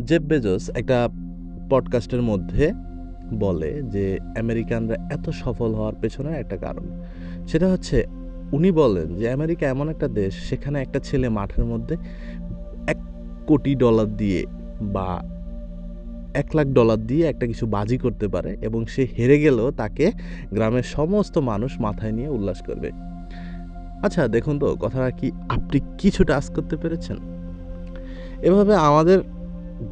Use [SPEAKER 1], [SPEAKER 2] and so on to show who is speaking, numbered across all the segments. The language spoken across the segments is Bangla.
[SPEAKER 1] জেফ বেজোস একটা পডকাস্টের মধ্যে বলে যে আমেরিকানরা এত সফল হওয়ার পেছনে একটা কারণ, সেটা হচ্ছে উনি বলেন যে আমেরিকা এমন একটা দেশ, সেখানে একটা ছেলে মাঠের মধ্যে $1 কোটি দিয়ে বা $1 লাখ দিয়ে একটা কিছু বাজি করতে পারে এবং সে হেরে গেলেও তাকে গ্রামের সমস্ত মানুষ মাথায় নিয়ে উল্লাস করবে। আচ্ছা দেখুন তো, কথাটা কি আপনি কিছুটা আঁচ করতে পেরেছেন? এভাবে আমাদের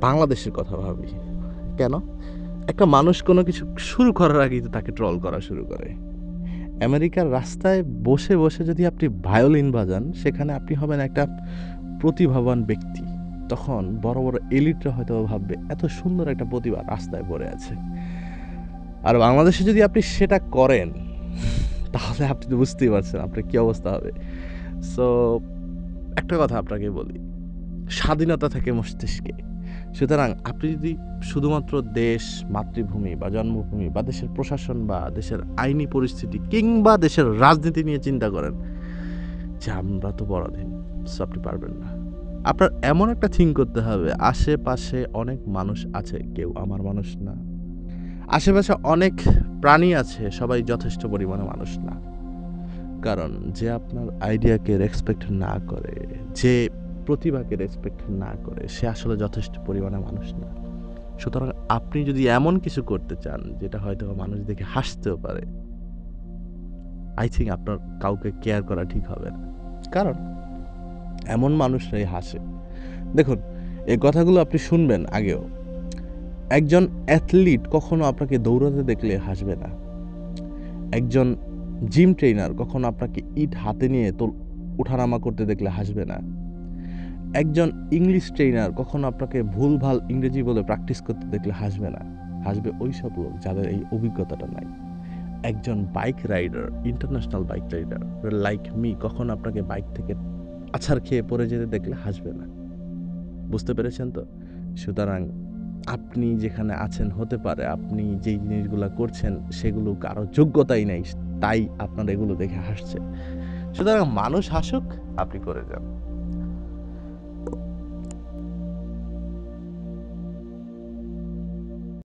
[SPEAKER 1] বাংলাদেশের কথা ভাবি, কেন একটা মানুষ কোনো কিছু শুরু করার আগেই তো তাকে ট্রল করা শুরু করে। আমেরিকার রাস্তায় বসে বসে যদি আপনি ভায়োলিন বাজান, সেখানে আপনি হবেন একটা প্রতিভাবান ব্যক্তি। তখন বড় বড় এলিটরা হয়তো ভাববে এত সুন্দর একটা প্রতিভা রাস্তায় পড়ে আছে। আর বাংলাদেশে যদি আপনি সেটা করেন, তাহলে আপনি তো বুঝতেই পারছেন আপনার কি অবস্থা হবে। সো একটা কথা আপনাকে বলি, স্বাধীনতা থাকে মস্তিষ্কে। সুতরাং আপনি যদি শুধুমাত্র দেশ, মাতৃভূমি বা জন্মভূমি বা দেশের প্রশাসন বা দেশের আইনি পরিস্থিতি কিংবা দেশের রাজনীতি নিয়ে চিন্তা করেন যে আমরা তো পরাধীন, সো আপনি পারবেন না। আপনার এমন একটা থিঙ্ক করতে হবে, আশেপাশে অনেক মানুষ আছে, কেউ আমার মানুষ না। আশেপাশে অনেক প্রাণী আছে, সবাই যথেষ্ট পরিমাণে মানুষ না। কারণ যে আপনার আইডিয়াকে রেসপেক্ট না করে, যে প্রতিভাকে রেসপেক্ট না করে, সে আসলে যথেষ্ট পরিমাণে মানুষ না। সুতরাং আপনি যদি এমন কিছু করতে চান যেটা হয়তো মানুষ দেখে হাসতেও পারে, আই থিঙ্ক আপনার কাউকে কেয়ার করা ঠিক হবে না। কারণ এমন মানুষরাই হাসে। দেখুন, এই কথাগুলো আপনি শুনবেন আগেও। একজন অ্যাথলিট কখনো আপনাকে দৌড়াতে দেখলে হাসবে না। একজন জিম ট্রেনার কখনো আপনাকে ইট হাতে নিয়ে ওঠানামা করতে দেখলে হাসবে না। একজন ইংলিশ ট্রেনার কখনো আপনাকে ভুলভাল ইংরেজি বলে প্র্যাকটিস করতে দেখলে হাসবে না। হাসবে ওই সব লোক যাদের এই অভিজ্ঞতাটা নাই। একজন bike rider, international bike rider like me কখনো আপনাকে বাইক থেকে আছাড় খেয়ে পড়ে যেতে দেখলে হাসবে না। বুঝতে পেরেছেন তো? সুতরাং আপনি যেখানে আছেন, হতে পারে আপনি যেই জিনিসগুলো করছেন সেগুলো কারো যোগ্যতাই নাই, তাই আপনার এগুলো দেখে হাসছে। সুতরাং মানুষ হাসুক, আপনি করে যান।